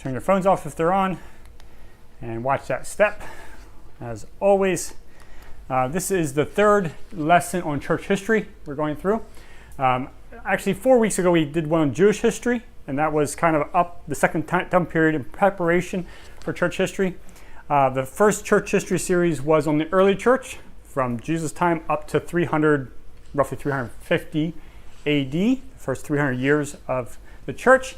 turn your phones off if they're on, and watch that step. As always, this is the third lesson on church history we're going through. Actually, 4 weeks ago we did one on Jewish history, and that was kind of up the second time period in preparation for church history. The first church history series was on the early church, from Jesus' time up to roughly 350 AD, the first 300 years of the church.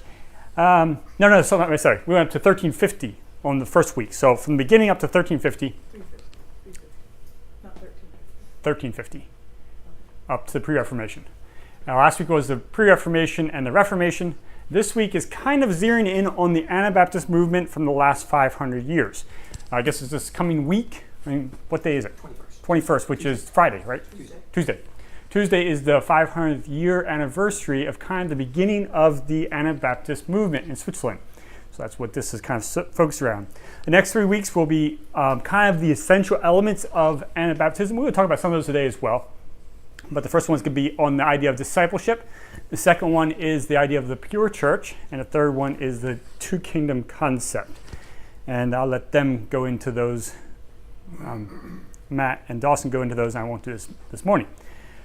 We went up to 1350 on the first week. So from the beginning up to 1350. 1350, up to the pre-Reformation. Now last week was the pre-Reformation and the Reformation. This week is kind of zeroing in on the Anabaptist movement from the last 500 years. I guess it's this coming week. I mean, what day is it? 21st, which is Friday, right? Tuesday. Tuesday is the 500th year anniversary of kind of the beginning of the Anabaptist movement in Switzerland. So that's what this is kind of focused around. The next 3 weeks will be kind of the essential elements of Anabaptism. We're going to talk about some of those today as well. But the first one's going to be on the idea of discipleship. The second one is the idea of the pure church. And the third one is the two kingdom concept. And I'll let them go into those. Matt and Dawson go into those, and I won't do this morning.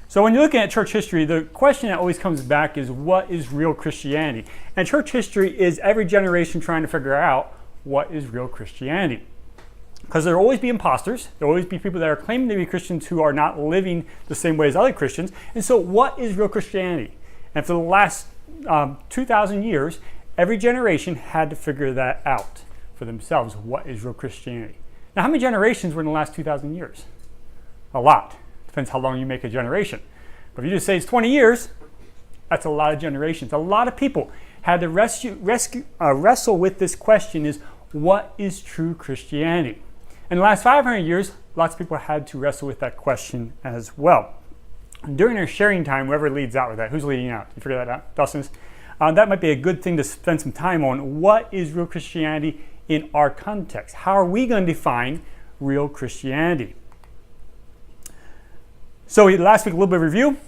So when you're looking at church history, the question that always comes back is, what is real Christianity? And church history is every generation trying to figure out what is real Christianity. Because there will always be imposters. There will always be people that are claiming to be Christians who are not living the same way as other Christians. And so what is real Christianity? And for the last 2,000 years, every generation had to figure that out for themselves. What is real Christianity? Now, how many generations were in the last 2,000 years? A lot. Depends how long you make a generation. But if you just say it's 20 years, that's a lot of generations. A lot of people had to wrestle with this question: is what is true Christianity? In the last 500 years, lots of people had to wrestle with that question as well. During our sharing time, whoever leads out with that, who's leading out? You figure that out, Dustin? That might be a good thing to spend some time on. What is real Christianity in our context? How are we going to define real Christianity? So last week, a little bit of review.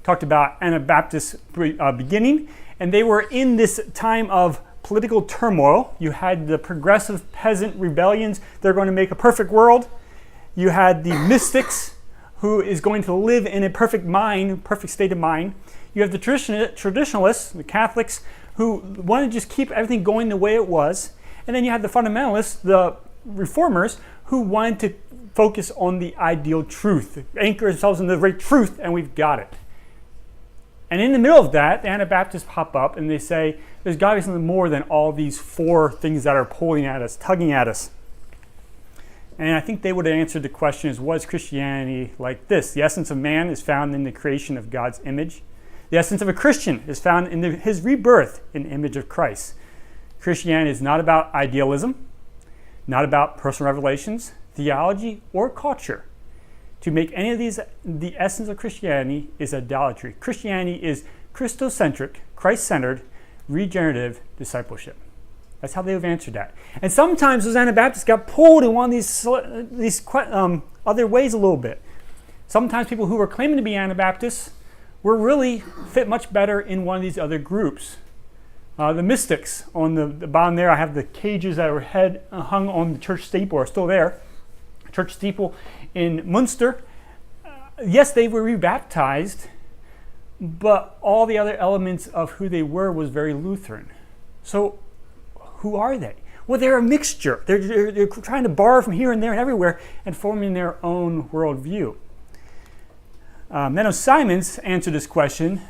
Talked about Anabaptist beginning, and they were in this time of political turmoil. You had the progressive peasant rebellions. They're going to make a perfect world. You had the mystics, who is going to live in a perfect state of mind. You have the traditionalists, the Catholics, who want to just keep everything going the way it was. And then you had the fundamentalists, the reformers, who wanted to focus on the ideal truth, anchor ourselves in the very truth, and we've got it. And in the middle of that, the Anabaptists pop up and they say, there's got to be something more than all these four things that are pulling at us, tugging at us. And I think they would have answered the question is, what is Christianity like this? The essence of man is found in the creation of God's image. The essence of a Christian is found in his rebirth in the image of Christ. Christianity is not about idealism, not about personal revelations, theology, or culture. To make any of these the essence of Christianity is idolatry. Christianity is Christocentric, Christ-centered, regenerative discipleship. That's how they have answered that. And sometimes those Anabaptists got pulled in one of these other ways a little bit. Sometimes people who were claiming to be Anabaptists were really fit much better in one of these other groups. The mystics, on the bottom there, I have the cages that were hung on the church steeple are still there. Church steeple in Munster. Yes, they were rebaptized, but all the other elements of who they were was very Lutheran. So who are they? Well, they're a mixture. They're trying to borrow from here and there and everywhere and forming their own worldview. Menno Simons answered this question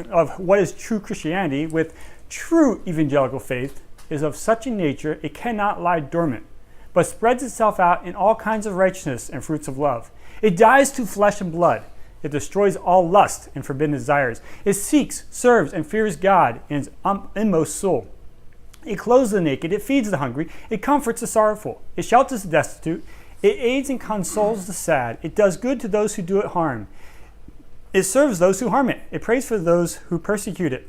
of what is true Christianity with true evangelical faith is of such a nature it cannot lie dormant, but spreads itself out in all kinds of righteousness and fruits of love. It dies to flesh and blood. It destroys all lust and forbidden desires. It seeks, serves, and fears God in its inmost soul. It clothes the naked. It feeds the hungry. It comforts the sorrowful. It shelters the destitute. It aids and consoles the sad. It does good to those who do it harm. It serves those who harm it. It prays for those who persecute it.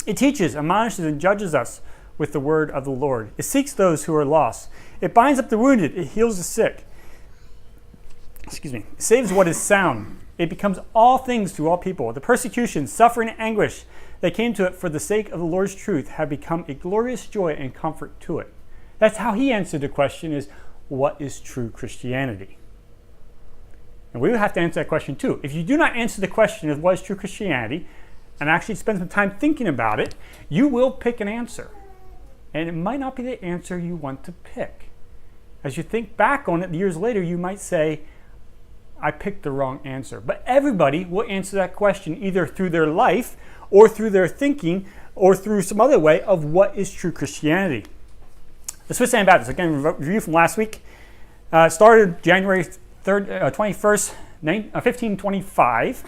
It teaches, admonishes, and judges us with the word of the Lord. It seeks those who are lost. It binds up the wounded. It heals the sick. It saves what is sound. It becomes all things to all people. The persecution, suffering, and anguish They came to it for the sake of the Lord's truth, have become a glorious joy and comfort to it. That's how he answered the question is, what is true Christianity? And we would have to answer that question too. If you do not answer the question of what is true Christianity, and actually spend some time thinking about it, you will pick an answer. And it might not be the answer you want to pick. As you think back on it years later, you might say, I picked the wrong answer. But everybody will answer that question either through their life or through their thinking or through some other way of what is true Christianity. The Swiss Anabaptists, again, review from last week, started January 21st, 1525,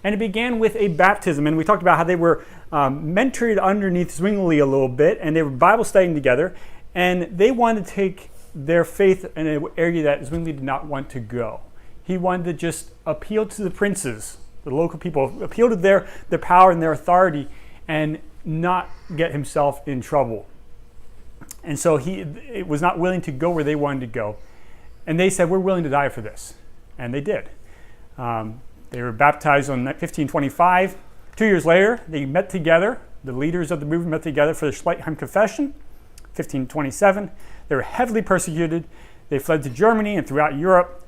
and it began with a baptism. And we talked about how they were mentored underneath Zwingli a little bit, and they were Bible studying together, and they wanted to take their faith in an area that Zwingli did not want to go. He wanted to just appeal to the princes, the local people, appeal to their power and their authority, and not get himself in trouble. And so he was not willing to go where they wanted to go. And they said, we're willing to die for this. And they did. They were baptized on 1525. 2 years later, they met together. The leaders of the movement met together for the Schleitheim Confession, 1527. They were heavily persecuted. They fled to Germany and throughout Europe.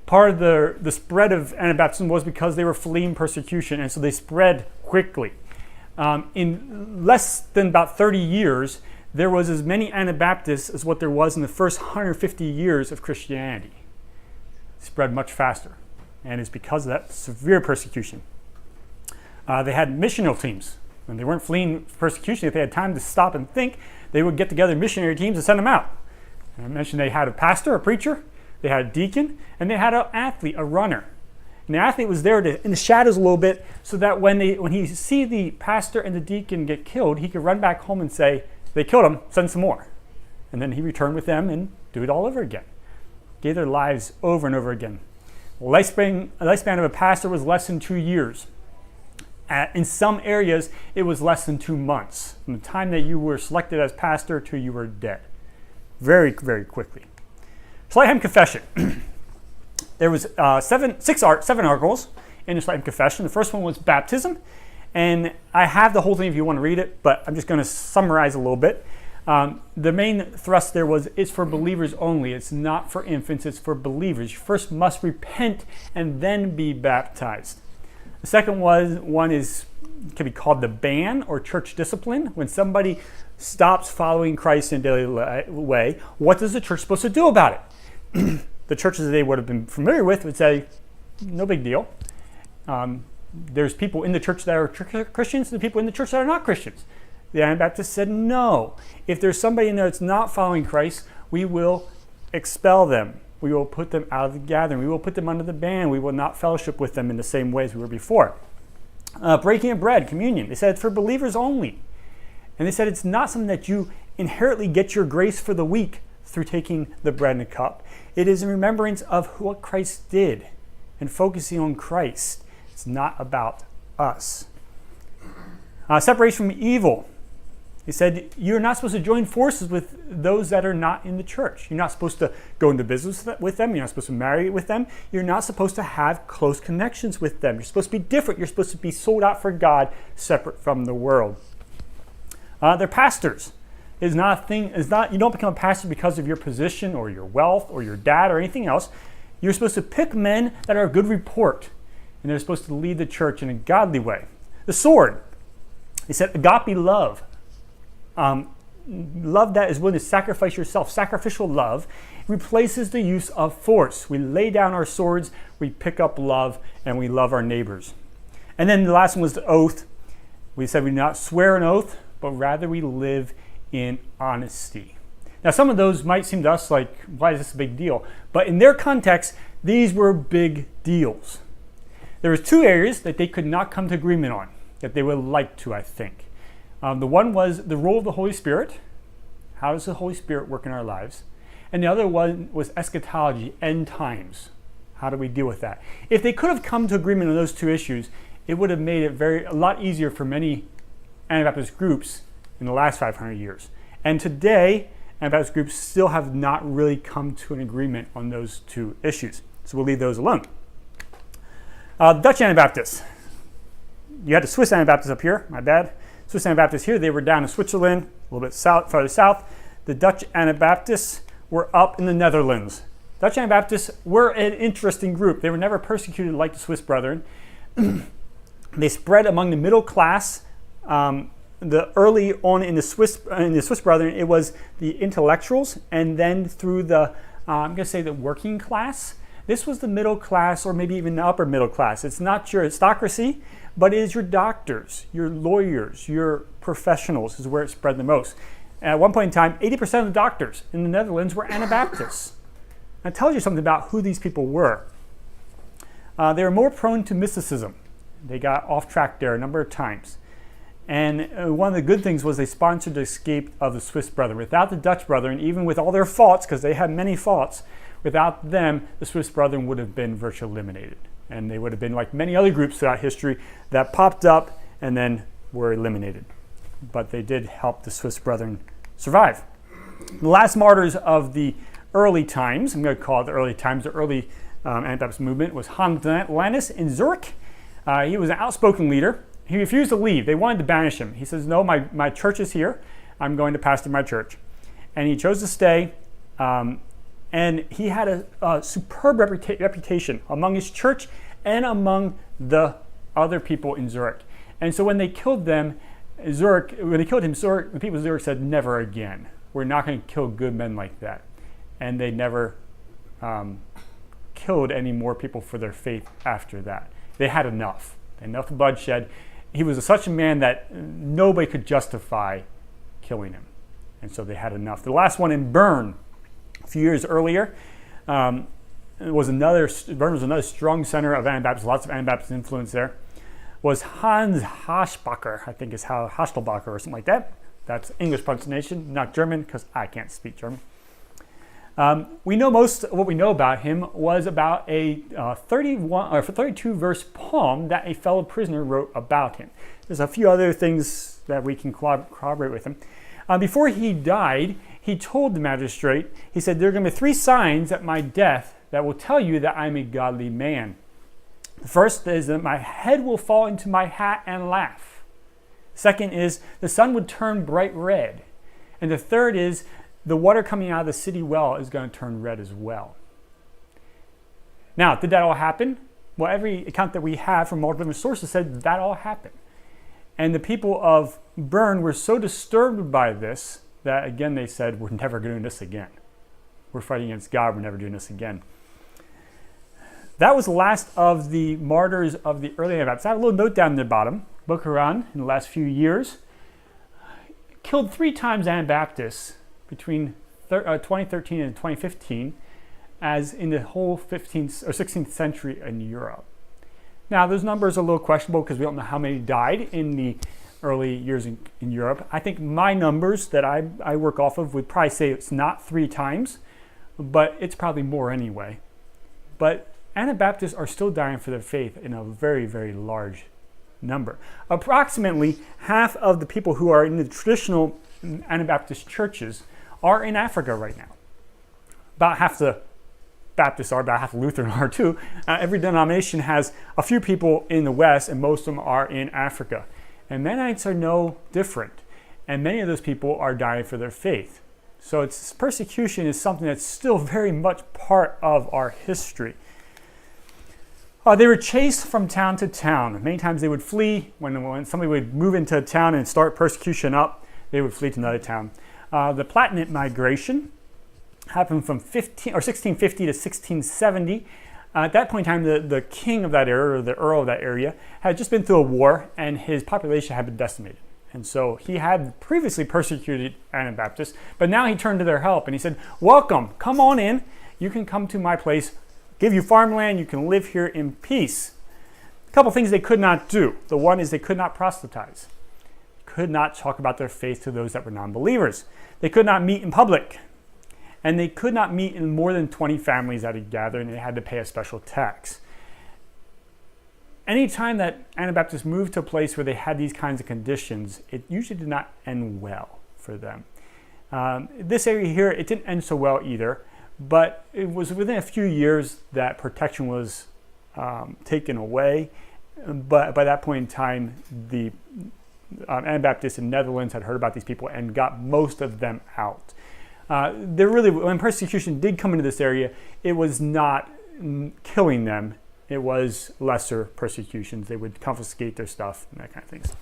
Part of the spread of Anabaptism was because they were fleeing persecution, and so they spread quickly. In less than about 30 years, there was as many Anabaptists as what there was in the first 150 years of Christianity. It spread much faster, and it's because of that severe persecution. They had missional teams. When they weren't fleeing persecution, if they had time to stop and think, they would get together missionary teams and send them out. And I mentioned they had a pastor, a preacher, they had a deacon, and they had an athlete, a runner. And the athlete was there in the shadows a little bit so that when he see the pastor and the deacon get killed, he could run back home and say, they killed him, send some more. And then he returned with them and do it all over again. Gave their lives over and over again. The lifespan of a pastor was less than 2 years. In some areas, it was less than 2 months. From the time that you were selected as pastor to you were dead. Very, very quickly. Schleitheim Confession. There was seven articles in the Schleitheim Confession. The first one was baptism. And I have the whole thing if you want to read it, but I'm just going to summarize a little bit. The main thrust there was, it's for believers only. It's not for infants, it's for believers. You first must repent and then be baptized. The second one can be called the ban or church discipline. When somebody stops following Christ in a daily way, what is the church supposed to do about it? The churches that they would have been familiar with would say, no big deal. There's people in the church that are Christians and people in the church that are not Christians. The Anabaptists said, no. If there's somebody in there that's not following Christ, we will expel them. We will put them out of the gathering. We will put them under the ban. We will not fellowship with them in the same way as we were before. Breaking of bread, communion. They said it's for believers only. And they said it's not something that you inherently get your grace for the week through taking the bread and the cup. It is in remembrance of what Christ did and focusing on Christ. It's not about us. Separation from evil. He said, you're not supposed to join forces with those that are not in the church. You're not supposed to go into business with them. You're not supposed to marry with them. You're not supposed to have close connections with them. You're supposed to be different. You're supposed to be sold out for God, separate from the world. They're pastors. You don't become a pastor because of your position or your wealth or your dad or anything else. You're supposed to pick men that are a good report, and they're supposed to lead the church in a godly way. The sword. He said, agape love. Love that is willing to sacrifice yourself. Sacrificial love replaces the use of force. We lay down our swords, we pick up love, and we love our neighbors. And then the last one was the oath. We said we do not swear an oath, but rather we live in honesty. Now, some of those might seem to us like, why is this a big deal? But in their context, these were big deals. There was 2 areas that they could not come to agreement on, that they would like to, I think. The one was the role of the Holy Spirit. How does the Holy Spirit work in our lives? And the other one was eschatology, end times. How do we deal with that? If they could have come to agreement on those 2 issues, it would have made it a lot easier for many Anabaptist groups in the last 500 years. And today, Anabaptist groups still have not really come to an agreement on those 2 issues. So we'll leave those alone. Dutch Anabaptists. You had the Swiss Anabaptists up here, my bad. Swiss Anabaptists here, they were down in Switzerland, a little bit farther south. The Dutch Anabaptists were up in the Netherlands. Dutch Anabaptists were an interesting group. They were never persecuted like the Swiss Brethren. They spread among the middle class. The early on in the Swiss Brethren, it was the intellectuals, and then through the I'm going to say the working class. This was the middle class, or maybe even the upper middle class. It's not your aristocracy, but it is your doctors, your lawyers, your professionals is where it spread the most. At one point in time, 80% of the doctors in the Netherlands were Anabaptists. That tells you something about who these people were. They were more prone to mysticism. They got off track there a number of times. And one of the good things was they sponsored the escape of the Swiss Brethren. Without the Dutch Brethren, even with all their faults, because they had many faults, without them, the Swiss Brethren would have been virtually eliminated. And they would have been like many other groups throughout history that popped up and then were eliminated. But they did help the Swiss Brethren survive. The last martyrs of the early times, I'm going to call it the early times, the early Anabaptist movement, was Hans Lannis in Zurich. He was an outspoken leader. He refused to leave. They wanted to banish him. He says, no, my church is here. I'm going to pastor my church. And he chose to stay. And he had a superb reputation among his church and among the other people in Zurich. And so when they killed him, Zurich, the people of Zurich said, never again. We're not going to kill good men like that. And they never killed any more people for their faith after that. They had enough bloodshed. He was such a man that nobody could justify killing him. And so they had enough. The last one in Bern, a few years earlier, Bern was another strong center of Anabaptists, lots of Anabaptist influence there, was Hans Haschbacher, I think is how Hastelbacher or something like that. That's English pronunciation, not German, because I can't speak German. We know most of what we know about him was about a 32 verse poem that a fellow prisoner wrote about him. There's a few other things that we can corroborate with him. Before he died, he told the magistrate, he said, there are going to be 3 signs at my death that will tell you that I'm a godly man. The first is that my head will fall into my hat and laugh. Second is the sun would turn bright red. And the third is the water coming out of the city well is going to turn red as well. Now, did that all happen? Well, every account that we have from multiple different sources said that all happened. And the people of Bern were so disturbed by this that, again, they said, we're never doing this again. We're fighting against God. We're never doing this again. That was the last of the martyrs of the early Anabaptists. I have a little note down in the bottom. Bukharan, in the last few years, killed 3 times Anabaptists between 2013 and 2015, as in the whole 15th or 16th century in Europe. Now, those numbers are a little questionable because we don't know how many died in the early years in Europe. I think my numbers that I work off of would probably say it's not 3 times, but it's probably more anyway. But Anabaptists are still dying for their faith in a very, very large number. Approximately half of the people who are in the traditional Anabaptist churches are in Africa right now. About half the Baptists are, about half the Lutheran are too. Every denomination has a few people in the West, and most of them are in Africa. And Mennonites are no different. And many of those people are dying for their faith. So persecution is something that's still very much part of our history. They were chased from town to town. Many times they would flee. When somebody would move into a town and start persecution up, they would flee to another town. The Palatinate migration happened from 1650 to 1670. At that point in time, the king of that area, or the earl of that area, had just been through a war, and his population had been decimated. And so he had previously persecuted Anabaptists, but now he turned to their help, and he said, welcome, come on in. You can come to my place, give you farmland, you can live here in peace. A couple things they could not do. The one is they could not proselytize. Could not talk about their faith to those that were non-believers. They could not meet in public. And they could not meet in more than 20 families at a gathering, and they had to pay a special tax. Anytime that Anabaptists moved to a place where they had these kinds of conditions, it usually did not end well for them. This area here, it didn't end so well either, but it was within a few years that protection was taken away. But by that point in time, the Anabaptists in Netherlands had heard about these people and got most of them out. When persecution did come into this area, it was not killing them. It was lesser persecutions. They would confiscate their stuff and that kind of things.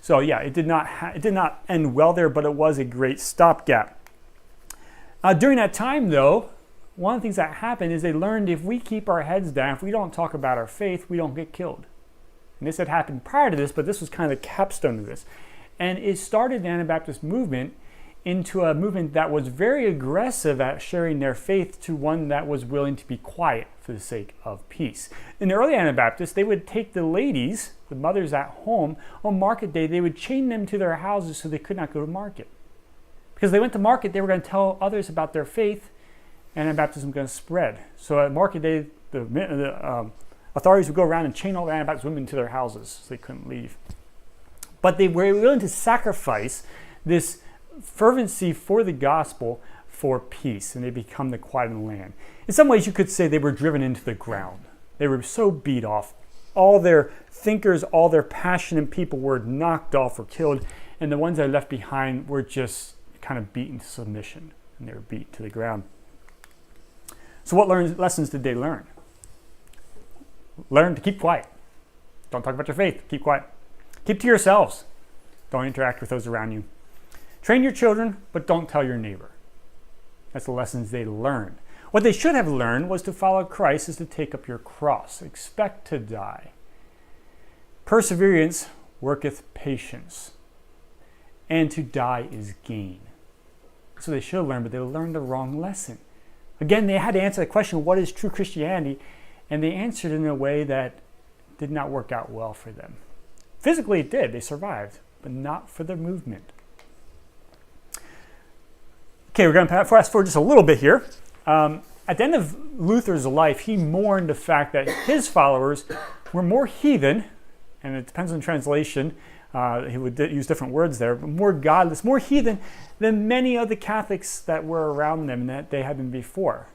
So yeah, it did not end well there, but it was a great stopgap. During that time, though, one of the things that happened is they learned if we keep our heads down, if we don't talk about our faith, we don't get killed. And this had happened prior to this, but this was kind of the capstone of this. And it started the Anabaptist movement into a movement that was very aggressive at sharing their faith to one that was willing to be quiet for the sake of peace. In the early Anabaptists, they would take the ladies, the mothers at home, on market day, they would chain them to their houses so they could not go to market. Because they went to market, they were going to tell others about their faith, and Anabaptism was going to spread. So at market day, the authorities would go around and chain all the Anabaptist women to their houses so they couldn't leave. But they were willing to sacrifice this fervency for the gospel for peace, and they become the quiet in the land. In some ways, you could say they were driven into the ground. They were so beat off. All their thinkers, all their passionate people were knocked off or killed, and the ones that are left behind were just kind of beaten to submission, and they were beat to the ground. So what lessons did they learn? Learn to keep quiet. Don't talk about your faith. Keep quiet. Keep to yourselves. Don't interact with those around you. Train your children, but don't tell your neighbor. That's the lessons they learned. What they should have learned was to follow Christ is to take up your cross. Expect to die. Perseverance worketh patience. And to die is gain. So they should have learned, but they learned the wrong lesson. Again, they had to answer the question, what is true Christianity? And they answered in a way that did not work out well for them. Physically it did. They survived, but not for their movement. Okay, we're going to fast forward just a little bit here. At the end of Luther's life, he mourned the fact that his followers were more heathen, and it depends on translation, he would use different words there, but more godless, more heathen than many of the Catholics that were around them and that they had been before.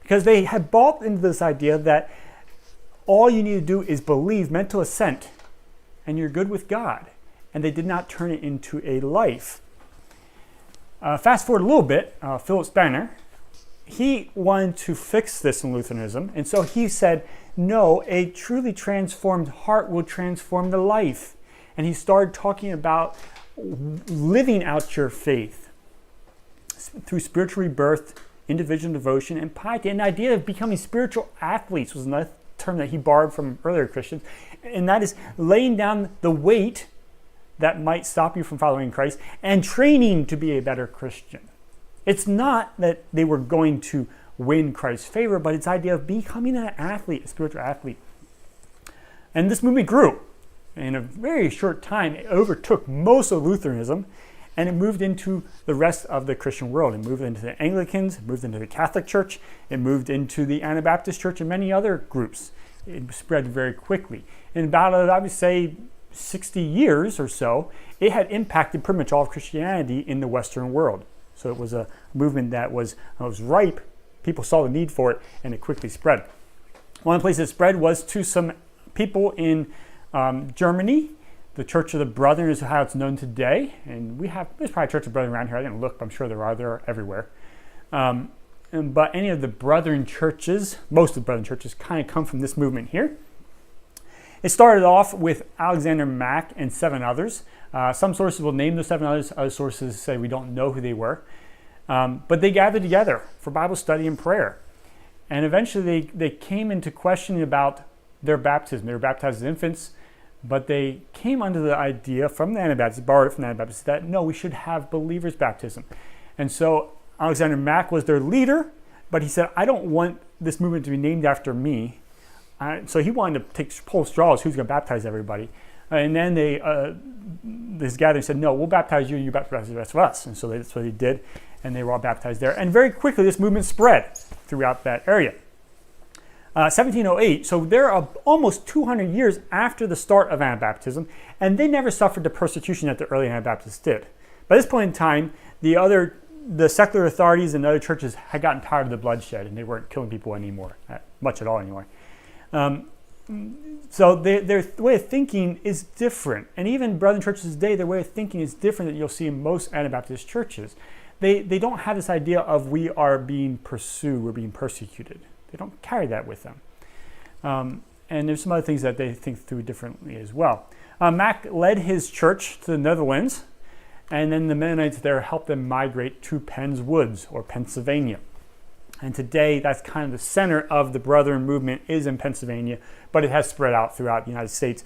Because they had bought into this idea that all you need to do is believe, mental assent, and you're good with God. And they did not turn it into a life. Fast forward a little bit, Philip Spener, he wanted to fix this in Lutheranism, and so he said, no, a truly transformed heart will transform the life. And he started talking about living out your faith through spiritual rebirth, individual devotion, and piety. And the idea of becoming spiritual athletes was another term that he borrowed from earlier Christians, and that is laying down the weight that might stop you from following Christ and training to be a better Christian. It's not that they were going to win Christ's favor, but it's the idea of becoming an athlete, a spiritual athlete. And this movement grew. In a very short time, it overtook most of Lutheranism, and it moved into the rest of the Christian world. It moved into the Anglicans, it moved into the Catholic Church, it moved into the Anabaptist Church and many other groups. It spread very quickly. In about, I would say, 60 years or so, it had impacted pretty much all of Christianity in the Western world. So it was a movement that was ripe. People saw the need for it, and it quickly spread. One of the places it spread was to some people in Germany. The Church of the Brethren is how it's known today. And there's probably a Church of the Brethren around here. I didn't look, but I'm sure there are. They're everywhere. But any of the Brethren churches, most of the Brethren churches, kind of come from this movement here. It started off with Alexander Mack and 7 others. Some sources will name the 7 others. Other sources say we don't know who they were. But they gathered together for Bible study and prayer. And eventually they came into questioning about their baptism. They were baptized as infants, but they came under the idea from the Anabaptists, borrowed it from the Anabaptists, that no, we should have believers' baptism. And so Alexander Mack was their leader, but he said, I don't want this movement to be named after me. So he wanted to pull straws, who's going to baptize everybody. And then this gathering said, no, we'll baptize you, you baptize the rest of us. And so that's what he did, and they were all baptized there. And very quickly, this movement spread throughout that area. 1708, so they're almost 200 years after the start of Anabaptism, and they never suffered the persecution that the early Anabaptists did. By this point in time, the secular authorities and other churches had gotten tired of the bloodshed, and they weren't killing people anymore, much at all anymore. So their way of thinking is different. And even brethren churches today, their way of thinking is different that you'll see in most Anabaptist churches. They don't have this idea of we are being pursued, we're being persecuted. They don't carry that with them. And there's some other things that they think through differently as well. Mack led his church to the Netherlands, and then the Mennonites there helped them migrate to Penn's Woods, or Pennsylvania. And today, that's kind of the center of the Brethren movement is in Pennsylvania, but it has spread out throughout the United States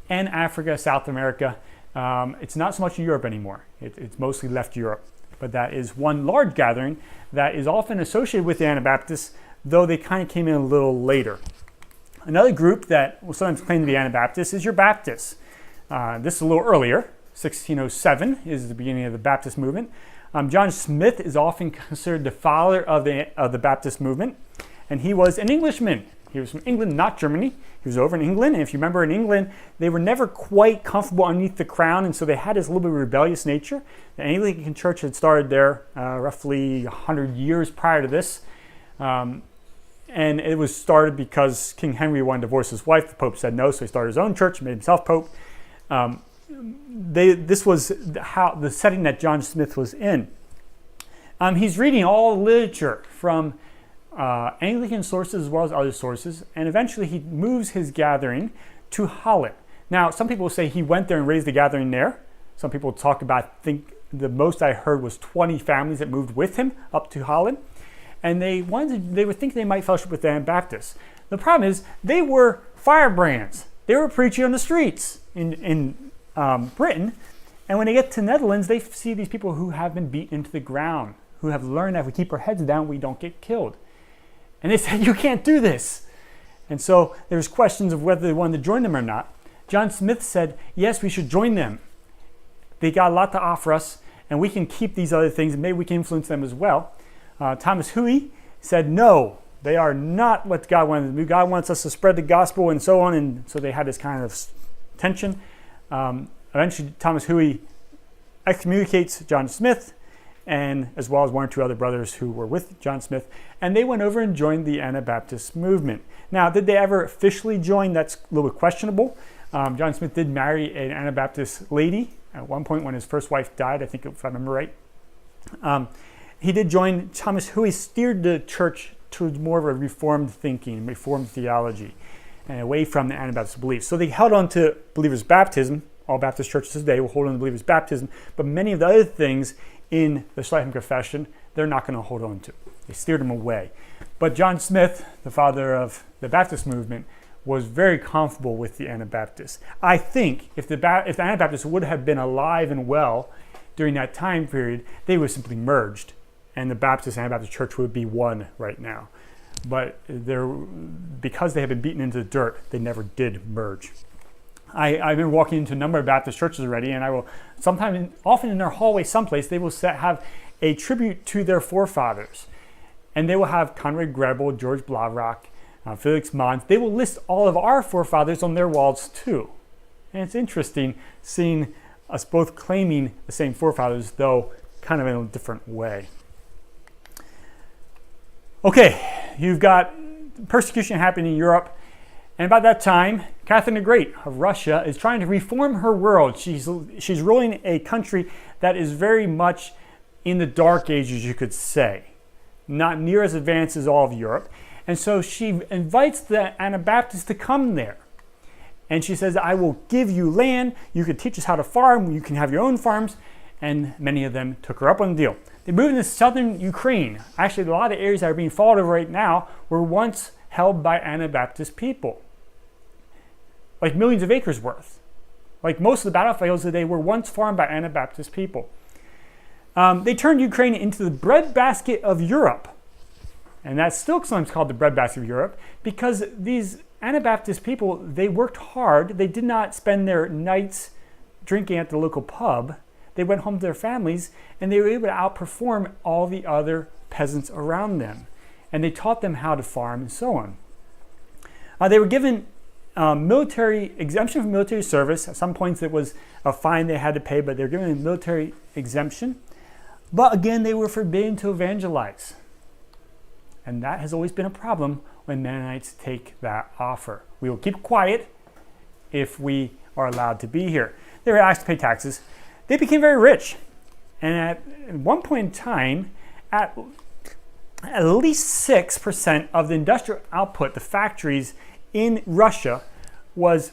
and Africa, South America. It's not so much in Europe anymore. It's mostly left Europe. But that is one large gathering that is often associated with the Anabaptists, though they kind of came in a little later. Another group that will sometimes claim to be Anabaptists is your Baptists. This is a little earlier. 1607 is the beginning of the Baptist movement. John Smith is often considered the father of the Baptist movement, and he was an Englishman. He was from England, not Germany. He was over in England, and if you remember in England, they were never quite comfortable underneath the crown, and so they had this little bit of rebellious nature. The Anglican Church had started there roughly 100 years prior to this, and it was started because King Henry wanted to divorce his wife. The Pope said no, so he started his own church, made himself Pope. This was the setting that John Smith was in. He's reading all literature from Anglican sources as well as other sources, and eventually he moves his gathering to Holland. Now, some people say he went there and raised the gathering there. Some people talk about, I think the most I heard was 20 families that moved with him up to Holland, and they were thinking they might fellowship with the Anabaptists. The problem is they were firebrands. They were preaching on the streets in Britain, and when they get to Netherlands, they see these people who have been beaten into the ground, who have learned that if we keep our heads down, we don't get killed. And they said, you can't do this. And so there's questions of whether they wanted to join them or not. John Smith said, yes, we should join them. They got a lot to offer us, and we can keep these other things, and maybe we can influence them as well. Thomas Huey said, no, they are not what God wanted to do. God wants us to spread the gospel and so on, and so they had this kind of tension. Eventually, Thomas Huey excommunicates John Smith, and as well as one or two other brothers who were with John Smith, and they went over and joined the Anabaptist movement. Now, did they ever officially join? That's a little bit questionable. John Smith did marry an Anabaptist lady at one point when his first wife died, I think, if I remember right. He did join. Thomas Huey steered the church towards more of a Reformed thinking, Reformed theology, and away from the Anabaptist beliefs. So they held on to believers' baptism. All Baptist churches today will hold on to believers' baptism, but many of the other things in the Schleicher Confession, they're not going to hold on to. They steered them away. But John Smith, the father of the Baptist movement, was very comfortable with the Anabaptists. I think if the Anabaptists would have been alive and well during that time period, they would have simply merged, and the Baptist and Anabaptist church would be one right now. But because they had been beaten into the dirt, they never did merge. I've been walking into a number of Baptist churches already, and I will often in their hallway someplace, they will have a tribute to their forefathers. And they will have Conrad Grebel, George Blaurock, Felix Mons. They will list all of our forefathers on their walls too. And it's interesting seeing us both claiming the same forefathers, though kind of in a different way. Okay, you've got persecution happening in Europe. And about that time, Catherine the Great of Russia is trying to reform her world. She's ruling a country that is very much in the dark ages, you could say. Not near as advanced as all of Europe. And so she invites the Anabaptists to come there. And she says, I will give you land. You can teach us how to farm. You can have your own farms. And many of them took her up on the deal. They moved into southern Ukraine. Actually, a lot of areas that are being fought over right now were once held by Anabaptist people. Like millions of acres worth. Like most of the battlefields today were once farmed by Anabaptist people. They turned Ukraine into the breadbasket of Europe. And that's still sometimes called the breadbasket of Europe because these Anabaptist people, they worked hard. They did not spend their nights drinking at the local pub. They went home to their families, and they were able to outperform all the other peasants around them. And they taught them how to farm and so on. They were given military exemption from military service. At some points it was a fine they had to pay, but they were given a military exemption. But again, they were forbidden to evangelize. And that has always been a problem when Mennonites take that offer. We will keep quiet, if we are allowed to be here. They were asked to pay taxes. They became very rich. And at one point in time, at least 6% of the industrial output, the factories in Russia, was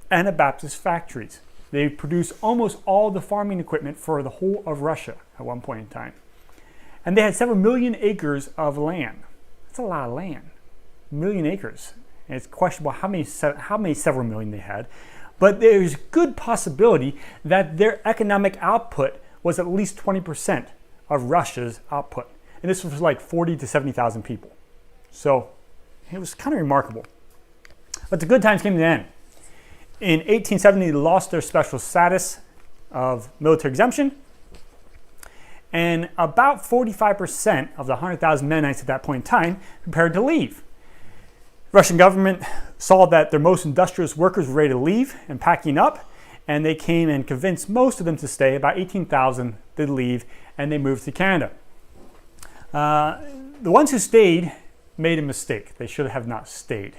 Anabaptist factories. They produced almost all the farming equipment for the whole of Russia at one point in time. And they had several million acres of land. That's a lot of land. A million acres. And it's questionable how many several million they had. But there's good possibility that their economic output was at least 20% of Russia's output. And this was like 40 to 70,000 people. So it was kind of remarkable. But the good times came to an end. In 1870, they lost their special status of military exemption. And about 45% of the 100,000 Mennonites at that point in time prepared to leave. The Russian government saw that their most industrious workers were ready to leave and packing up, and they came and convinced most of them to stay. About 18,000 did leave, and they moved to Canada. The ones who stayed made a mistake. They should have not stayed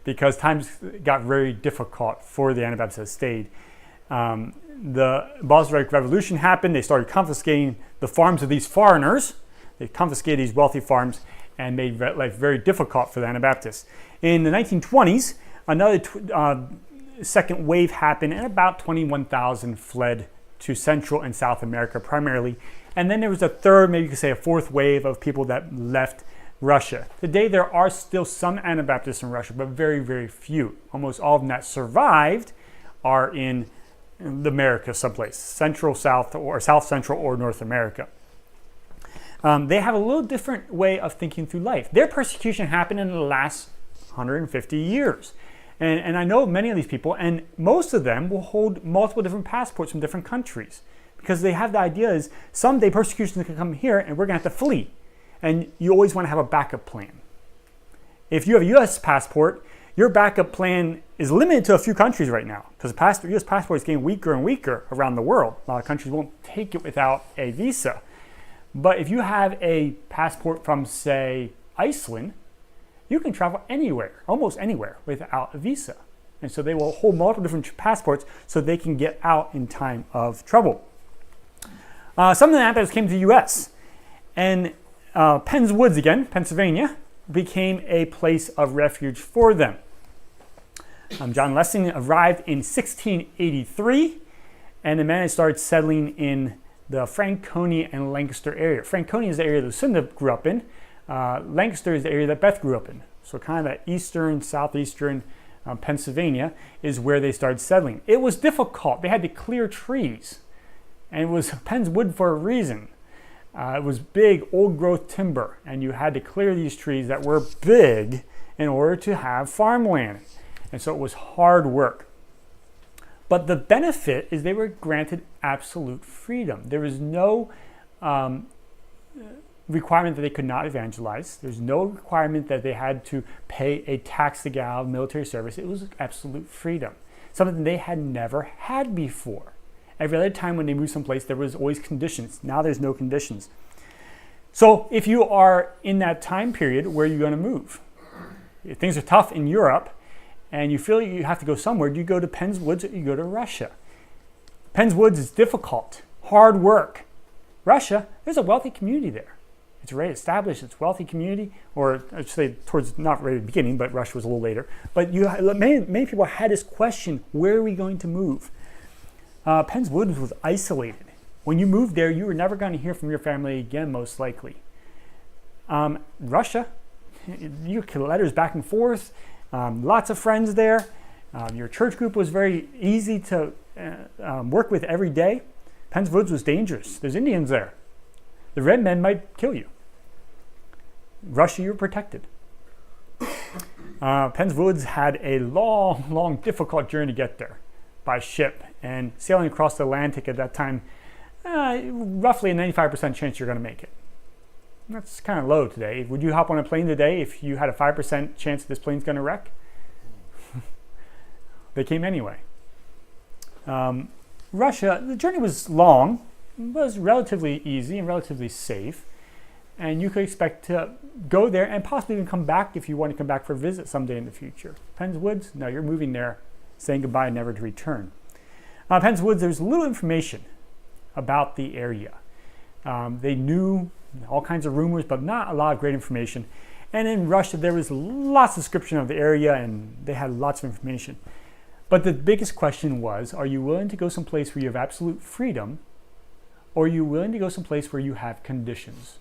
because times got very difficult for the Anabaptists that stayed. The Bolshevik Revolution happened. They started confiscating the farms of these foreigners. They confiscated these wealthy farms and made life very difficult for the Anabaptists. In the 1920s, another second wave happened, and about 21,000 fled to Central and South America primarily. And then there was a third, maybe you could say a fourth wave of people that left Russia. Today there are still some Anabaptists in Russia, but very, very few. Almost all of them that survived are in the Americas someplace, Central, South, or South Central or North America. They have a little different way of thinking through life. Their persecution happened in the last 150 years. And I know many of these people, and most of them will hold multiple different passports from different countries because they have the idea is someday persecution can come here and we're going to have to flee. And you always want to have a backup plan. If you have a U.S. passport, your backup plan is limited to a few countries right now because the U.S. passport is getting weaker and weaker around the world. A lot of countries won't take it without a visa. But if you have a passport from, say, Iceland, you can travel anywhere, almost anywhere, without a visa. And so they will hold multiple different passports so they can get out in time of trouble. Some of the Anabaptists came to the U.S. and Penn's Woods again, Pennsylvania, became a place of refuge for them. John Lessing arrived in 1683, and the Mennonites started settling in the Franconia and Lancaster area. Franconia is the area that Lucinda grew up in. Lancaster is the area that Beth grew up in. So kind of that eastern, southeastern Pennsylvania is where they started settling. It was difficult. They had to clear trees. And it was Penn's Wood for a reason. It was big, old-growth timber. And you had to clear these trees that were big in order to have farmland. And so it was hard work. But the benefit is they were granted absolute freedom. There was no requirement that they could not evangelize. There's no requirement that they had to pay a tax to get out of military service. It was absolute freedom, something they had never had before. Every other time when they moved someplace, there was always conditions. Now there's no conditions. So if you are in that time period, where are you going to move? If things are tough in Europe and you feel you have to go somewhere, do you go to Penn's Woods or do you go to Russia? Penn's Woods is difficult, hard work. Russia, there's a wealthy community there. It's already established, it's a wealthy community, or I should say towards, not right at the beginning, but Russia was a little later. But many people had this question, where are we going to move? Penn's Woods was isolated. When you moved there, you were never going to hear from your family again, most likely. Russia, you could letters back and forth, lots of friends there. Your church group was very easy to work with every day. Penn's Woods was dangerous. There's Indians there. The red men might kill you. Russia, you're protected. Penn's Woods had a long, difficult journey to get there by ship. And sailing across the Atlantic at that time, roughly a 95% chance you're going to make it. That's kind of low today. Would you hop on a plane today if you had a 5% chance this plane's going to wreck? They came anyway. Russia, the journey was long, was relatively easy and relatively safe. And you could expect to go there and possibly even come back if you want to come back for a visit someday in the future. Penn's Woods, no, you're moving there saying goodbye, never to return. Penn's Woods, there's little information about the area. They knew all kinds of rumors, but not a lot of great information. And in Russia, there was lots of description of the area, and they had lots of information. But the biggest question was, are you willing to go someplace where you have absolute freedom, or are you willing to go someplace where you have conditions?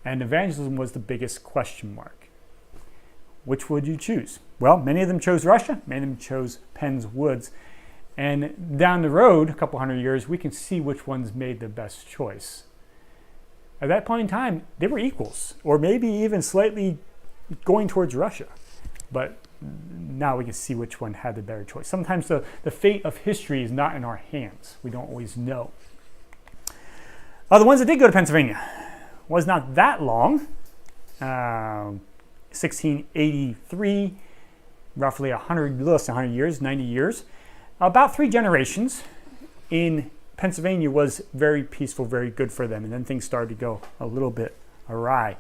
And evangelism was the biggest question mark. Which would you choose? Well, many of them chose Russia, many of them chose Penn's Woods. And down the road, a couple hundred years, we can see which ones made the best choice. At that point in time, they were equals, or maybe even slightly going towards Russia. But now we can see which one had the better choice. Sometimes the fate of history is not in our hands. We don't always know. The ones that did go to Pennsylvania was not that long. 1683, roughly 100, less than 100 years, 90 years. About 3 generations in Pennsylvania was very peaceful, very good for them, and then things started to go a little bit awry.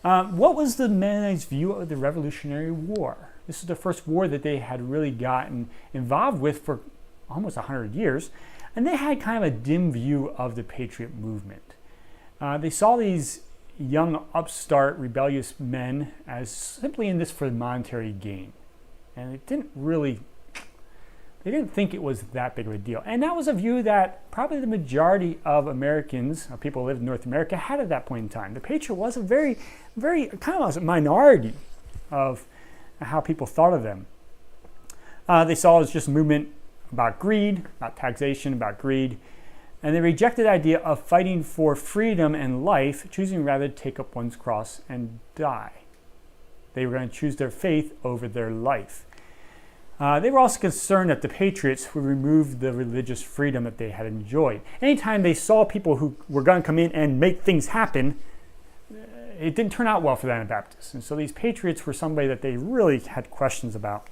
What was the Mennonites' view of the Revolutionary War? This is the first war that they had really gotten involved with for almost 100 years, and they had kind of a dim view of the Patriot movement. They saw these young, upstart, rebellious men as simply in this for monetary gain, and they didn't think it was that big of a deal. And that was a view that probably the majority of Americans, or people who lived in North America, had at that point in time. The Patriot was a very, very kind of a minority of how people thought of them. They saw it as just a movement about greed, about taxation, about greed. And they rejected the idea of fighting for freedom and life, choosing rather to take up one's cross and die. They were going to choose their faith over their life. They were also concerned that the Patriots would remove the religious freedom that they had enjoyed. Anytime they saw people who were going to come in and make things happen, it didn't turn out well for the Anabaptists. And so these Patriots were somebody that they really had questions about.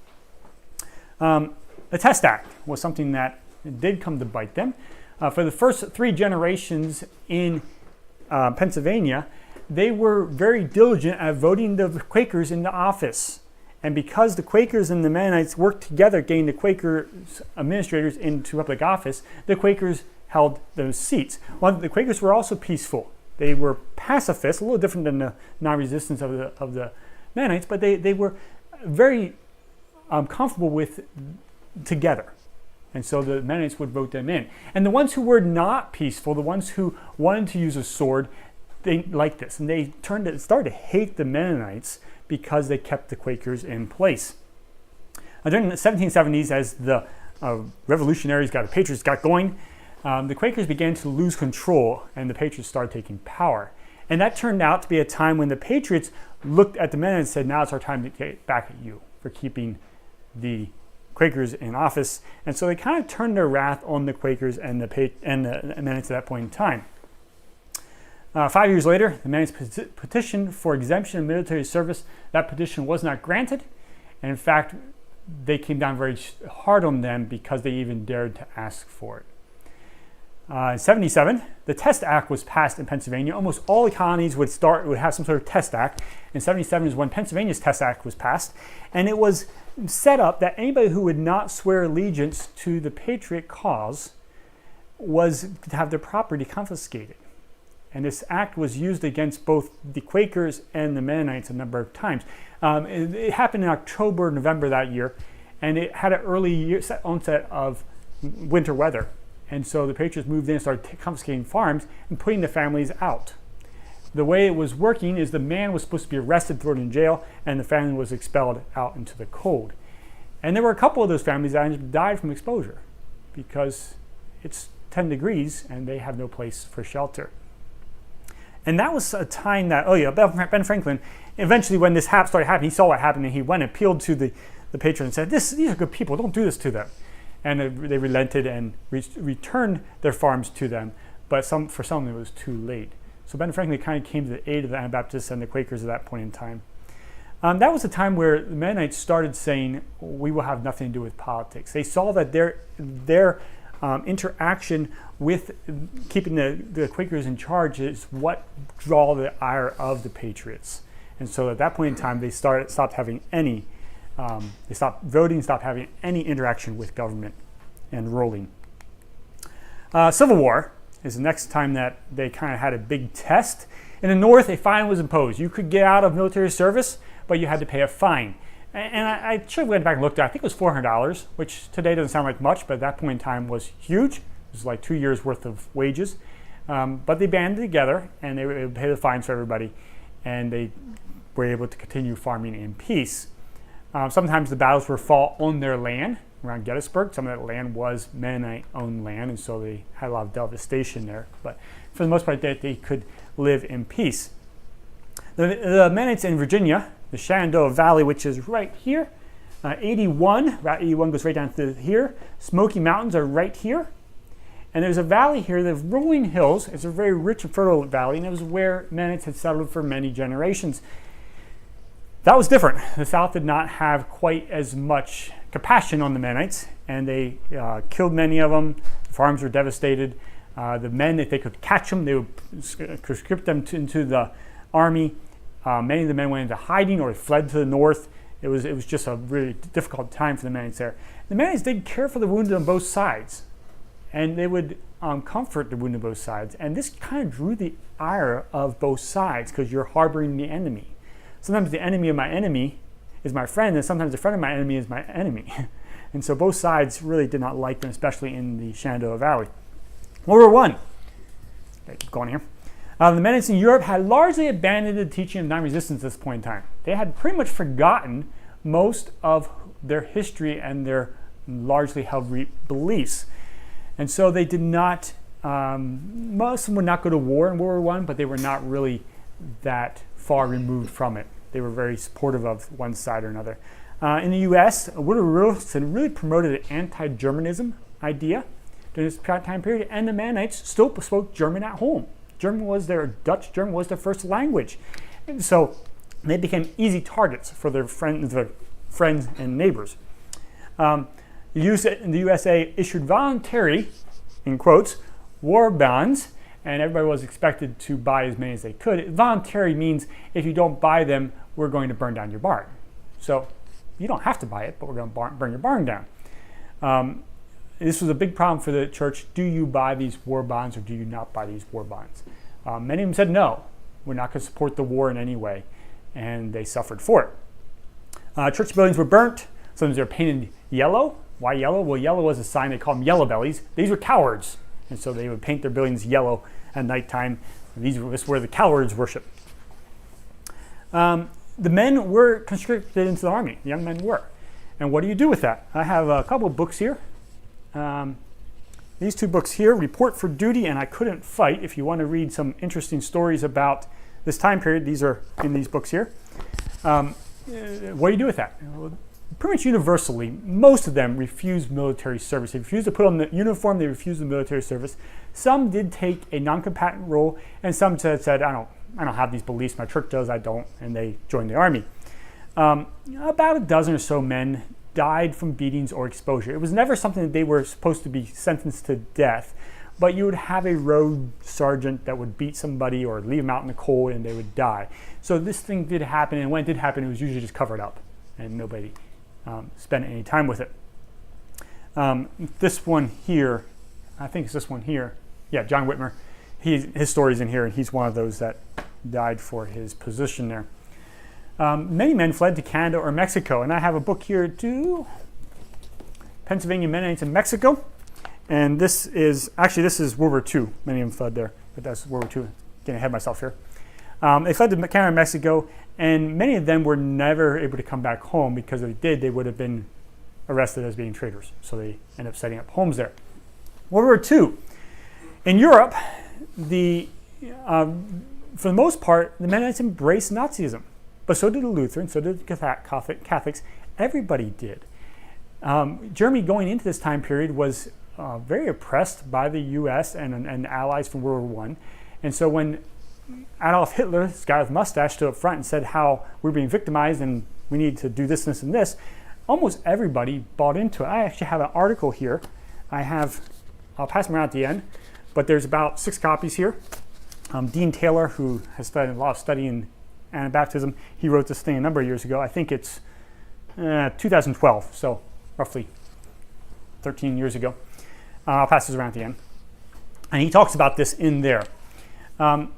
The Test Act was something that did come to bite them. For the first 3 generations in Pennsylvania, they were very diligent at voting the Quakers into office. And because the Quakers and the Mennonites worked together getting the Quaker administrators into public office, the Quakers held those seats. Well, the Quakers were also peaceful. They were pacifists, a little different than the non-resistance of the Mennonites, but they were very comfortable with together. And so the Mennonites would vote them in. And the ones who were not peaceful, the ones who wanted to use a sword, they liked this. And they started to hate the Mennonites because they kept the Quakers in place. During the 1770s, as the Patriots got going, the Quakers began to lose control and the Patriots started taking power. And that turned out to be a time when the Patriots looked at the Mennonites and said, now it's our time to get back at you for keeping the Quakers in office. And so they kind of turned their wrath on the Quakers and the Mennonites at that point in time. 5 years later, the Mennonites petitioned for exemption of military service. That petition was not granted. And in fact, they came down very hard on them because they even dared to ask for it. In 77, the Test Act was passed in Pennsylvania. Almost all the colonies would have some sort of Test Act. And 77 is when Pennsylvania's Test Act was passed. And it was set up that anybody who would not swear allegiance to the Patriot cause was to have their property confiscated. And this act was used against both the Quakers and the Mennonites a number of times. It happened in October, November that year, and it had an early onset of winter weather. And so the Patriots moved in and started confiscating farms and putting the families out. The way it was working is the man was supposed to be arrested, thrown in jail, and the family was expelled out into the cold. And there were a couple of those families that died from exposure because it's 10 degrees and they have no place for shelter. And that was a time that, Ben Franklin, eventually when this started happening, he saw what happened and he went and appealed to the patrons and said, these are good people, don't do this to them. And they relented and returned their farms to them, but for some it was too late. So Ben Franklin kind of came to the aid of the Anabaptists and the Quakers at that point in time. That was a time where the Mennonites started saying, we will have nothing to do with politics. They saw that their interaction with keeping the Quakers in charge is what draw the ire of the Patriots. And so at that point in time, they stopped having any They stopped voting, stopped having any interaction with government and ruling. Civil War is the next time that they kind of had a big test. In the North, a fine was imposed. You could get out of military service, but you had to pay a fine. And I should have went back and looked at it. I think it was $400, which today doesn't sound like much, but at that point in time was huge. It was like 2 years worth of wages. But they banded together and they would pay the fines for everybody, and they were able to continue farming in peace. Sometimes the battles were fought on their land around Gettysburg. Some of that land was Mennonite-owned land, and so they had a lot of devastation there. But for the most part, they could live in peace. The Mennonites in Virginia, the Shenandoah Valley, which is right here, Route 81 goes right down through here. Smoky Mountains are right here. And there's a valley here, the rolling hills. It's a very rich and fertile valley, and it was where Mennonites had settled for many generations. That was different. The South did not have quite as much compassion on the Mennonites, and they killed many of them. The farms were devastated. The men, if they could catch them, they would conscript them into the army. Many of the men went into hiding or fled to the north. It was just a really difficult time for the Mennonites there. The Mennonites did care for the wounded on both sides, and they would comfort the wounded on both sides. And this kind of drew the ire of both sides because you're harboring the enemy. Sometimes the enemy of my enemy is my friend, and sometimes the friend of my enemy is my enemy. And so both sides really did not like them, especially in the Shenandoah Valley. World War I. Okay, keep going here. The Mennonites in Europe had largely abandoned the teaching of non-resistance at this point in time. They had pretty much forgotten most of their history and their largely held beliefs. And so they did not, most of them would not go to war in World War I, but they were not really that far removed from it. They were very supportive of one side or another. In the U.S., Woodrow Wilson really promoted an anti-Germanism idea during this time period, and the Mennonites still spoke German at home. Dutch German was their first language. And so they became easy targets for their friends and neighbors. The USA issued voluntary, in quotes, war bonds, and everybody was expected to buy as many as they could. Voluntary means if you don't buy them, we're going to burn down your barn. So you don't have to buy it, but we're going to burn your barn down. This was a big problem for the church. Do you buy these war bonds or do you not buy these war bonds? Many of them said, no, we're not going to support the war in any way, and they suffered for it. Church buildings were burnt. Sometimes they were painted yellow. Why yellow? Well, yellow was a sign. They called them yellow bellies. These were cowards, and so they would paint their buildings yellow at nighttime. This were the cowards worship. The men were conscripted into the army. The young men were. And what do you do with that? I have a couple of books here. These two books here, Report for Duty and I Couldn't Fight. If you want to read some interesting stories about this time period, these are in these books here. What do you do with that? Well, pretty much universally, most of them refused military service. They refused to put on the uniform. They refused the military service. Some did take a non-combatant role, and some said, I don't have these beliefs. My church does. I don't, and they joined the army. About a dozen or so men died from beatings or exposure. It was never something that they were supposed to be sentenced to death, but you would have a road sergeant that would beat somebody or leave them out in the cold and they would die. So this thing did happen, and when it did happen, it was usually just covered up and nobody spent any time with it. This one here, I think it's this one here. Yeah, John Whitmer. His story's in here, and he's one of those that died for his position there. Many men fled to Canada or Mexico, and I have a book here too, Pennsylvania Mennonites in Mexico, and this is World War II. Many of them fled there, but that's World War II. Getting ahead of myself here. They fled to Canada and Mexico, and many of them were never able to come back home because if they did, they would have been arrested as being traitors. So they ended up setting up homes there. World War II. In Europe, for the most part, the Mennonites embraced Nazism. But so did the Lutherans, so did the Catholics. Everybody did. Germany going into this time period was very oppressed by the U.S. and allies from World War I. And so when Adolf Hitler, this guy with a mustache, stood up front and said how we're being victimized and we need to do this, this, and this, almost everybody bought into it. I actually have an article here. I'll pass them around at the end, but there's about 6 copies here. Dean Taylor, who has done a lot of study in Anabaptism, he wrote this thing a number of years ago. I think it's 2012, so roughly 13 years ago. I'll pass this around at the end. And he talks about this in there. The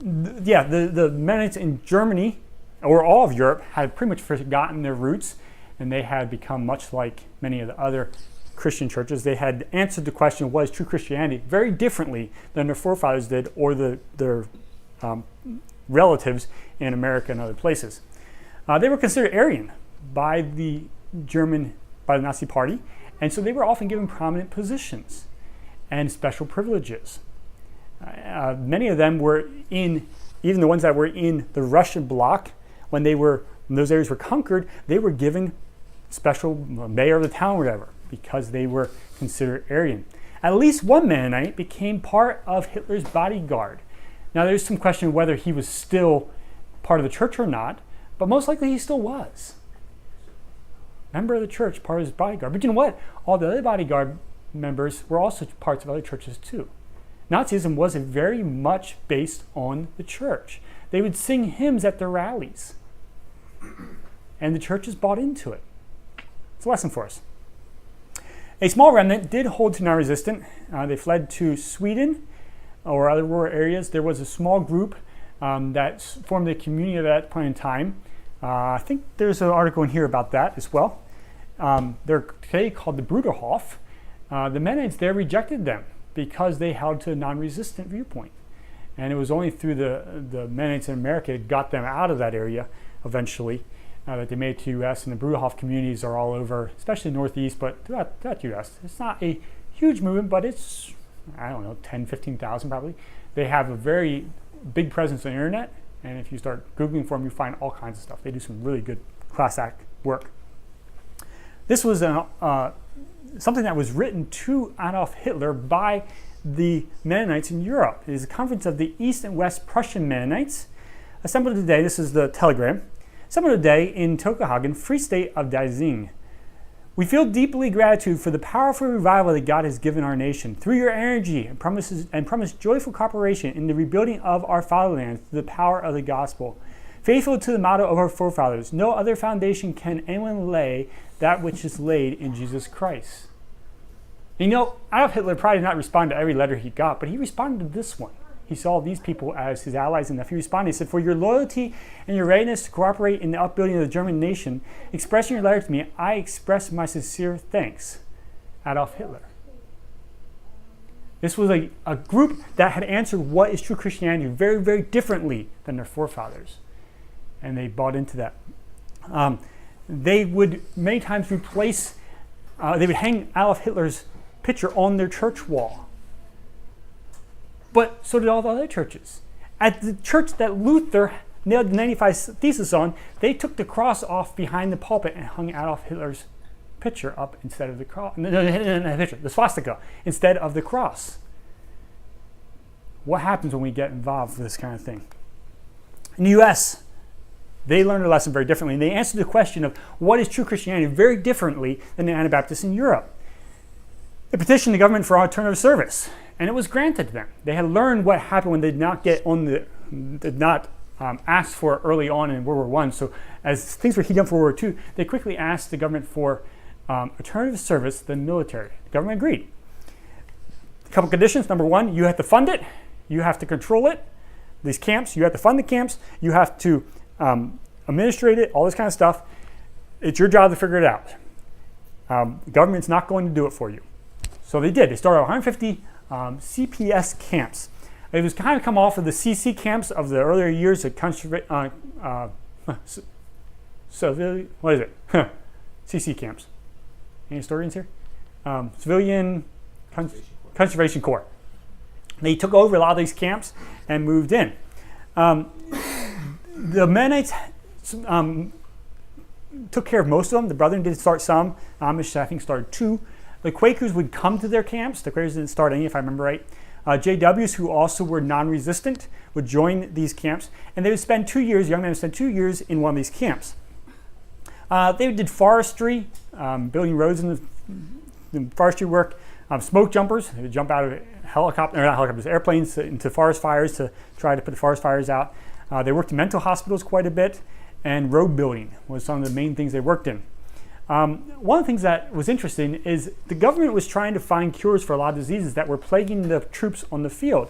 Mennonites in Germany, or all of Europe, had pretty much forgotten their roots, and they had become much like many of the other Christian churches. They had answered the question, what is true Christianity, very differently than their forefathers did, or their relatives in America and other places. They were considered Aryan by the Nazi Party, and so they were often given prominent positions and special privileges. Many of them were even the ones that were in the Russian bloc, when those areas were conquered, they were given special mayor of the town or whatever, because they were considered Aryan. At least one Mennonite became part of Hitler's bodyguard. Now there's some question whether he was still part of the church or not, but most likely he still was. Member of the church, part of his bodyguard. But you know what? All the other bodyguard members were also parts of other churches too. Nazism was very much based on the church. They would sing hymns at their rallies, and the churches bought into it. It's a lesson for us. A small remnant did hold to non-resistant. They fled to Sweden or other rural areas. There was a small group that formed a community at that point in time. I think there's an article in here about that as well. They're today called the Bruderhof. The Mennonites there rejected them because they held to a non-resistant viewpoint. And it was only through the Mennonites in America that got them out of that area eventually that they made it to the U.S. And the Bruderhof communities are all over, especially the Northeast, but throughout the U.S. It's not a huge movement, but it's, 10, 15,000 probably. They have a very big presence on the internet, and if you start Googling for them, you find all kinds of stuff. They do some really good class act work. This was something that was written to Adolf Hitler by the Mennonites in Europe. It is a conference of the East and West Prussian Mennonites. Assembled today, this is the telegram, assembled today in Tokohagen, Free State of Daising. We feel deeply gratitude for the powerful revival that God has given our nation through your energy and promise joyful cooperation in the rebuilding of our fatherland through the power of the gospel. Faithful to the motto of our forefathers, no other foundation can anyone lay that which is laid in Jesus Christ. Adolf Hitler probably did not respond to every letter he got, but he responded to this one. He saw these people as his allies enough. He responded, he said, for your loyalty and your readiness to cooperate in the upbuilding of the German nation, expressing your letter to me, I express my sincere thanks. Adolf Hitler. This was a group that had answered what is true Christianity very, very differently than their forefathers. And they bought into that. They would many times replace, they would hang Adolf Hitler's picture on their church wall. But so did all the other churches. At the church that Luther nailed the 95 Thesis on, they took the cross off behind the pulpit and hung Adolf Hitler's picture up instead of the cross. The swastika instead of the cross. What happens when we get involved with this kind of thing? In the U.S., they learned a lesson very differently. And they answered the question of what is true Christianity very differently than the Anabaptists in Europe. They petitioned the government for alternative service, and it was granted to them. They had learned what happened when they did not ask for it early on in World War I. So as things were heating up for World War II, they quickly asked the government for alternative service than the military. The government agreed. A couple conditions. Number one, you have to fund it. You have to control it. These camps, you have to fund the camps. You have to administrate it, all this kind of stuff. It's your job to figure it out. The government's not going to do it for you. So they did. They started 150 CPS camps. It was kind of come off of the CC camps of the earlier years of what is it? CC camps. Any historians here? Civilian Conservation Corps. They took over a lot of these camps and moved in. The Mennonites took care of most of them. The Brethren did start some. Amish, I think, started 2. The Quakers would come to their camps. The Quakers didn't start any, if I remember right. JWs, who also were non-resistant, would join these camps. And they would spend 2 years, young men would spend 2 years in one of these camps. They did forestry, building roads in the forestry work, smoke jumpers. They would jump out of airplanes into forest fires to try to put the forest fires out. They worked in mental hospitals quite a bit. and road building was some of the main things they worked in. One of the things that was interesting is the government was trying to find cures for a lot of diseases that were plaguing the troops on the field.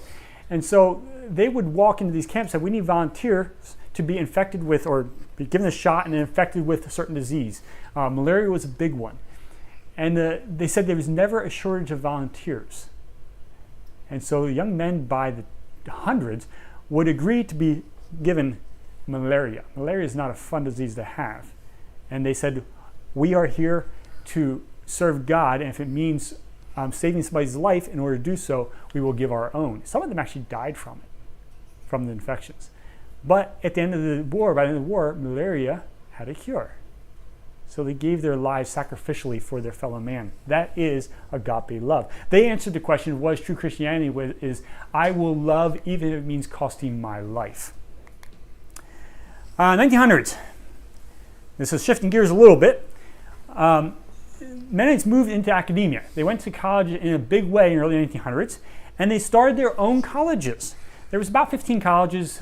And so they would walk into these camps and say, we need volunteers to be infected with or be given a shot and infected with a certain disease. Malaria was a big one. And they said there was never a shortage of volunteers. And so young men by the hundreds would agree to be given malaria. Malaria is not a fun disease to have. And they said, we are here to serve God, and if it means saving somebody's life in order to do so, we will give our own. Some of them actually died from it, from the infections. But at the end of the war, by the end of the war, malaria had a cure. So they gave their lives sacrificially for their fellow man. That is agape love. They answered the question, what is true Christianity? Is I will love even if it means costing my life. 1900s. This is shifting gears a little bit. Mennonites moved into academia. They went to college in a big way in the early 1900s, and they started their own colleges. There was about 15 colleges,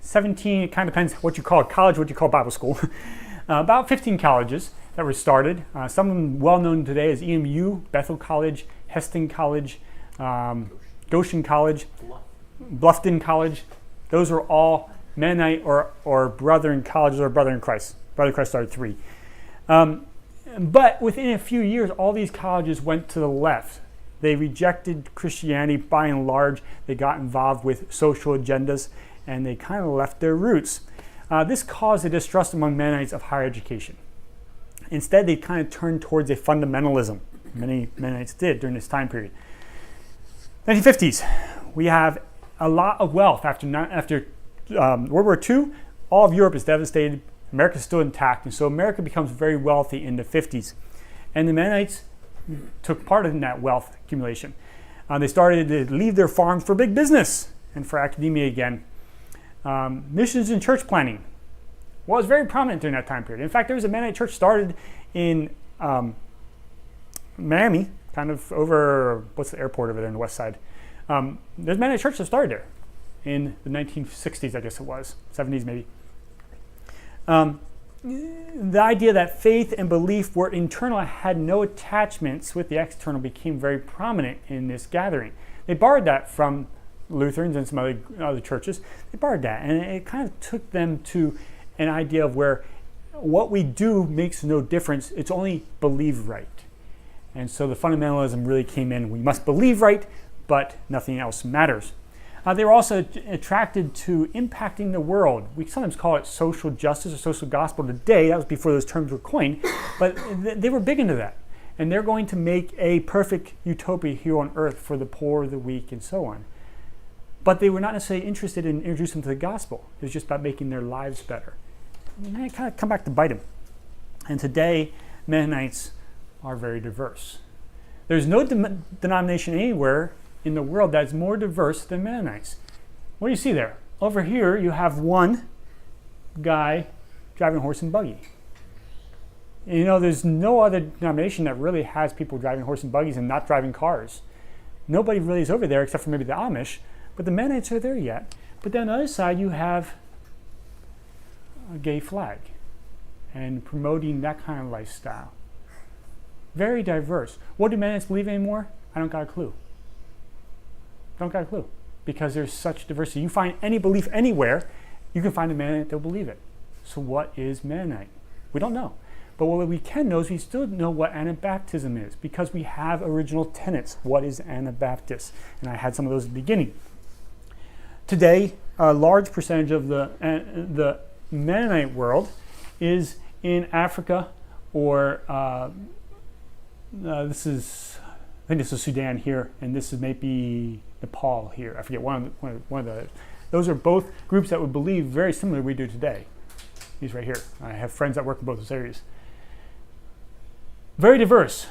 17, it kind of depends what you call college, what you call Bible school. About 15 colleges that were started. Some of them well known today as EMU, Bethel College, Heston College, Goshen College, Bluffton College. Those are all Mennonite or Brethren colleges or Brother in Christ. Brother in Christ started 3. But within a few years, all these colleges went to the left. They rejected Christianity by and large. They got involved with social agendas, and they kind of left their roots. This caused a distrust among Mennonites of higher education. Instead, they kind of turned towards a fundamentalism. Many Mennonites did during this time period. 1950s, we have a lot of wealth. After World War II, all of Europe is devastated. America is still intact, and so America becomes very wealthy in the 50s. And the Mennonites took part in that wealth accumulation. They started to leave their farms for big business and for academia again. Missions and church planting was very prominent during that time period. In fact, there was a Mennonite church started in Miami, kind of over, what's the airport over there on the west side? There's a Mennonite church that started there in the 1960s, I guess it was, 70s maybe. The idea that faith and belief were internal and had no attachments with the external became very prominent in this gathering. They borrowed that from Lutherans and some other churches. They borrowed that, and it kind of took them to an idea of where what we do makes no difference. It's only believe right. And so the fundamentalism really came in. We must believe right, but nothing else matters. They were also attracted to impacting the world. We sometimes call it social justice or social gospel today. That was before those terms were coined. But they were big into that. And they're going to make a perfect utopia here on earth for the poor, the weak, and so on. But they were not necessarily interested in introducing them to the gospel. It was just about making their lives better. And it kind of come back to bite them. And today, Mennonites are very diverse. There's no denomination anywhere in the world that's more diverse than Mennonites. What do you see there? Over here, you have one guy driving a horse and buggy. You know, there's no other denomination that really has people driving horse and buggies and not driving cars. Nobody really is over there except for maybe the Amish, but the Mennonites are there yet. But then on the other side, you have a gay flag and promoting that kind of lifestyle. Very diverse. What do Mennonites believe anymore? I don't got a clue. Don't got a clue. Because there's such diversity. You find any belief anywhere, you can find a Mennonite that'll believe it. So what is Mennonite? We don't know. But what we can know is we still know what Anabaptism is, because we have original tenets. What is Anabaptist? And I had some of those at the beginning. Today, a large percentage of the Mennonite world is in Africa, or I think this is Sudan here, and this is maybe Nepal here. I forget one of the. Those are both groups that would believe very similar to we do today. These right here. I have friends that work in both those areas. Very diverse.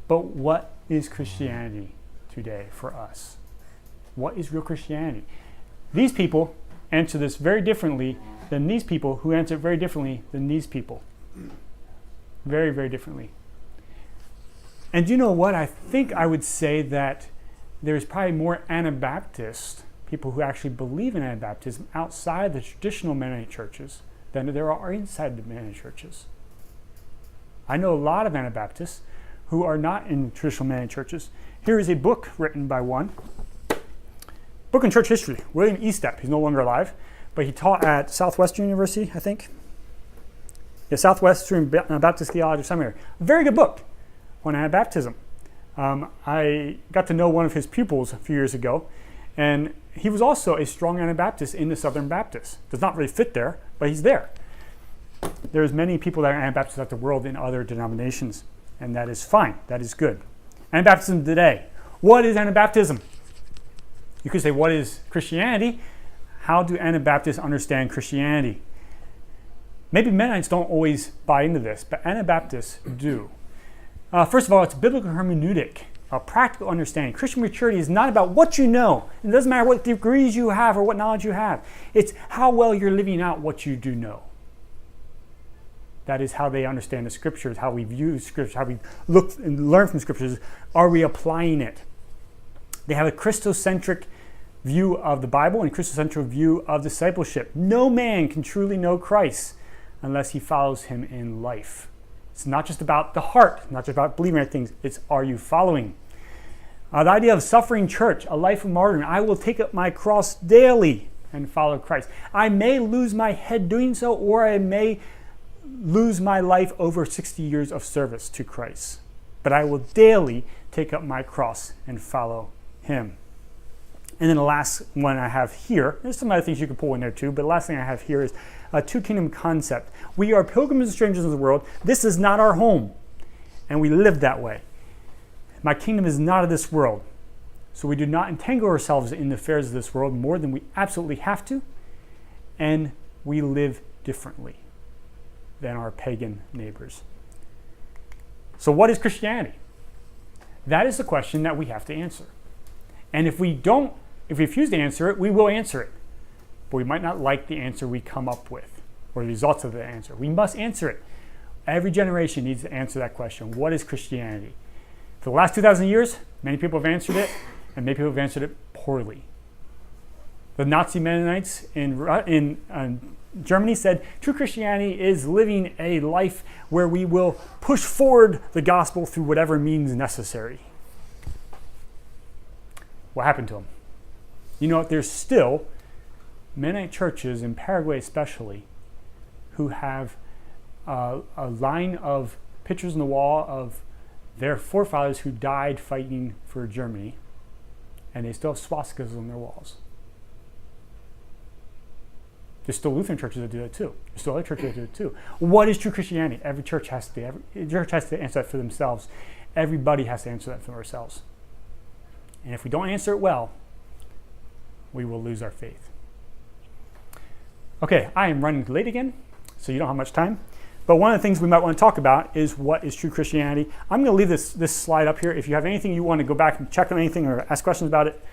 But what is Christianity today for us? What is real Christianity? These people answer this very differently than these people, who answer it very differently than these people. Very, very differently. And you know what? I think I would say that there's probably more Anabaptists people who actually believe in Anabaptism outside the traditional Mennonite churches than there are inside the Mennonite churches. I know a lot of Anabaptists who are not in traditional Mennonite churches. Here is a book written by one. Book on church history, William Estep. He's no longer alive, but he taught at Southwestern University, I think. Yeah, Southwestern Baptist Theological Seminary. A very good book on Anabaptism. I got to know one of his pupils a few years ago, and he was also a strong Anabaptist in the Southern Baptists. Does not really fit there, but he's there. There's many people that are Anabaptists throughout the world in other denominations, and that is fine. That is good. Anabaptism today. What is Anabaptism? You could say, what is Christianity? How do Anabaptists understand Christianity? Maybe Mennonites don't always buy into this, but Anabaptists do. First of all, it's biblical hermeneutic, a practical understanding. Christian maturity is not about what you know. It doesn't matter what degrees you have or what knowledge you have. It's how well you're living out what you do know. That is how they understand the scriptures, how we view scriptures, how we look and learn from scriptures. Are we applying it? They have a Christocentric view of the Bible and a Christocentric view of discipleship. No man can truly know Christ unless he follows him in life. It's not just about the heart, not just about believing in things. It's, are you following? The idea of suffering church, a life of martyrdom. I will take up my cross daily and follow Christ. I may lose my head doing so, or I may lose my life over 60 years of service to Christ. But I will daily take up my cross and follow him. And then the last one I have here, there's some other things you could pull in there too, but the last thing I have here is a two-kingdom concept. We are pilgrims and strangers in the world. This is not our home, and we live that way. My kingdom is not of this world, so we do not entangle ourselves in the affairs of this world more than we absolutely have to, and we live differently than our pagan neighbors. So what is Christianity? That is the question that we have to answer. And if we refuse to answer it, we will answer it. But we might not like the answer we come up with or the results of the answer. We must answer it. Every generation needs to answer that question. What is Christianity? For the last 2,000 years, many people have answered it, and many people have answered it poorly. The Nazi Mennonites in Germany said, true Christianity is living a life where we will push forward the gospel through whatever means necessary. What happened to them? You know, there's still Mennonite churches, in Paraguay especially, who have a line of pictures on the wall of their forefathers who died fighting for Germany, and they still have swastikas on their walls. There's still Lutheran churches that do that too. There's still other churches that do it too. What is true Christianity? Every church has to answer that for themselves. Everybody has to answer that for themselves. And if we don't answer it well, we will lose our faith. Okay, I am running late again, so you don't have much time. But one of the things we might want to talk about is what is true Christianity. I'm going to leave this slide up here. If you have anything you want to go back and check on anything or ask questions about it,